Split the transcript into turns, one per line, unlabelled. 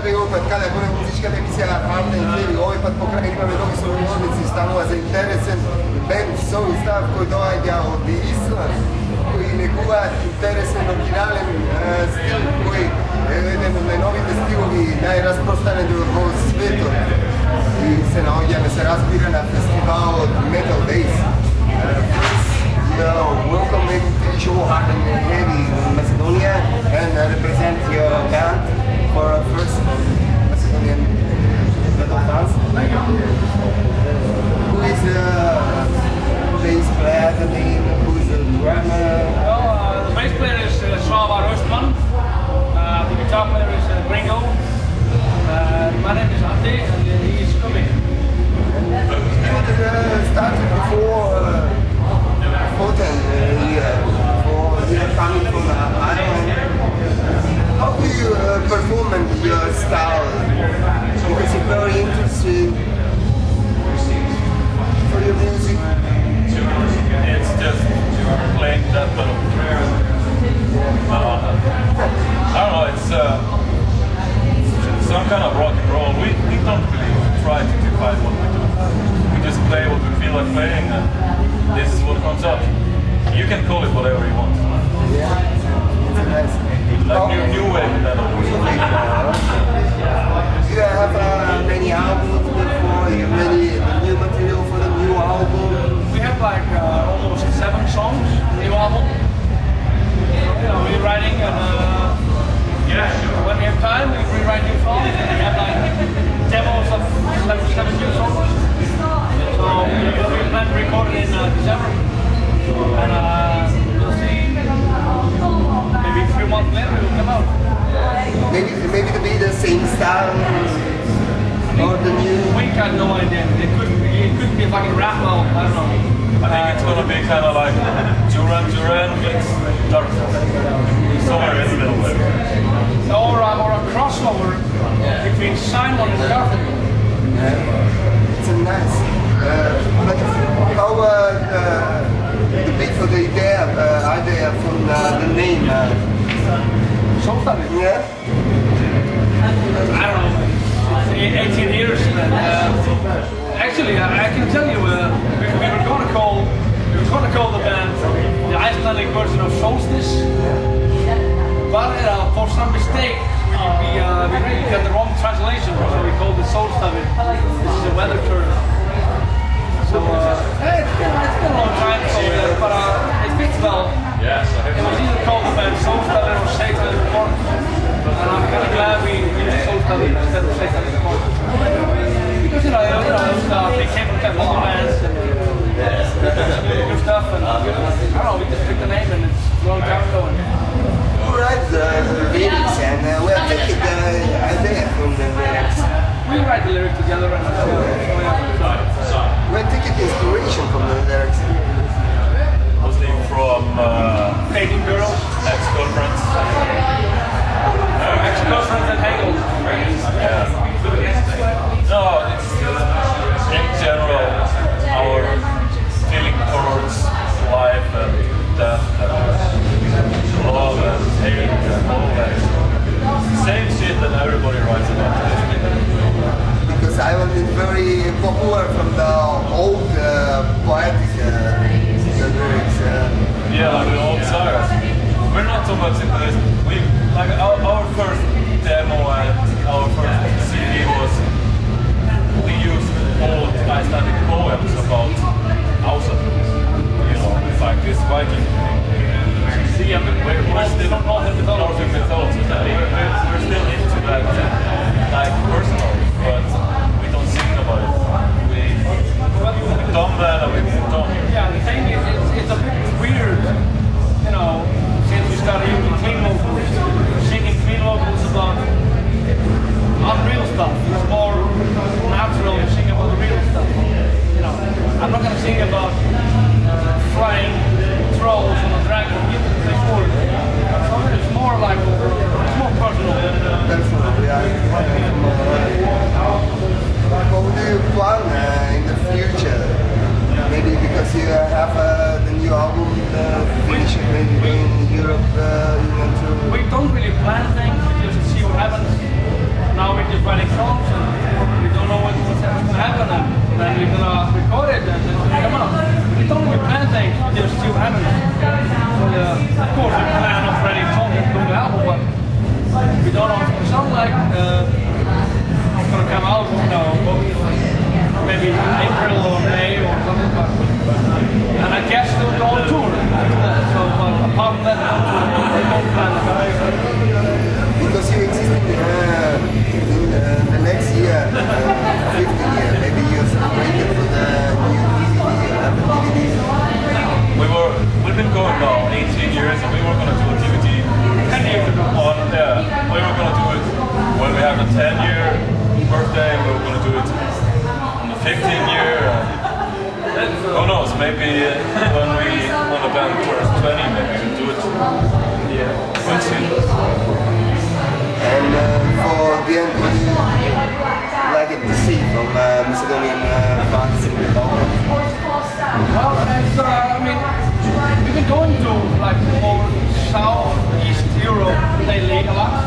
i ovaj put kada bude muzička emisija Hard and Heavy, ovaj put imаме mnogi sugovornici, станува заинтересен бенд со став кој доаѓа од Исланд, кои негуваат интересен оригинален стил, кој е еден од најновите стилови, најраспространени во светот. И се наоѓаме, се разбира, на фестивалот Metal Days. Welcome to the show Hard and Heavy in Macedonia and represent your band for our first Macedonian metal dance. Who is the bass player, the name, who is the drummer?
Well, the bass player is Svavar Östman, the guitar player is Gringo, my name is Ante and he is coming.
You started before Foten here, coming from Ireland. How do you perform your style? Because it's very interesting for your music.
It's just playing that kind of I don't know, it's some kind of rock and roll. We don't really try to define what we do. We just play what we feel like playing and this is what comes up. You can call it whatever you want.
Yeah, it's nice.
Like new wave metal.
You have many albums before, you have many new material for the new album.
We have like almost 7 songs in the new album. You know, we're writing and when we have time we rewrite new songs and we have like demos of 7 new songs. So we plan to record it in December and we'll see, maybe a few months later it will come out.
Maybe to be the same style or the new.
We got no idea. It could be like a rap album, I don't know.
I think it's gonna be kind of like Duran Duran meets Darkness. Somewhere in the middle there.
Or a crossover between Simon and Garfunkel.
It's a nice. But how the bit for the idea from the name?
Soulstabby?
Yeah.
I don't know. 18 years. Actually, I can tell you, we were going to call the band the Icelandic version of Solstice. But for some mistake, we really got the wrong translation, so we called it Soulstabby. This is a weather term. So it's been a long time, so, but it fits well.
Yes,
It was either called the band Soulstabby or Satan Report, and I'm kind of glad we used Soulstabby instead of Satan Report. Because they came from kind of long bands and good stuff, and I don't know, we just picked the name and it's a long time ago.
Who writes the lyrics and we're taking the idea from the lyrics.
We write the lyrics together and
We're taking the inspiration from the lyrics.
mostly from
Painting Girls,
ex-girlfriends.
Ex-Girlfriends and Hegel.
Yeah. No, it's in general
We don't know. Something like it's gonna come out, maybe April or May or something. And I guess they'll go on tour. So apart from that, they don't plan it.
Because you exist in the next year, 50 year, maybe you're celebrating for the new DVD, another DVD.
We've been going now 18 years, and we were going to do a DVD
10 years ago.
we were going to do it when we have the 10-year birthday, we were going to do it on the 15-year. Who knows, maybe when the band turns 20, maybe we'll do it. Yeah, we'll see.
And for the end, what do you like it to see from Macedonian fans in the Balkans?
Well, it's, I mean, we've been going to like more South East Europe lately a lot.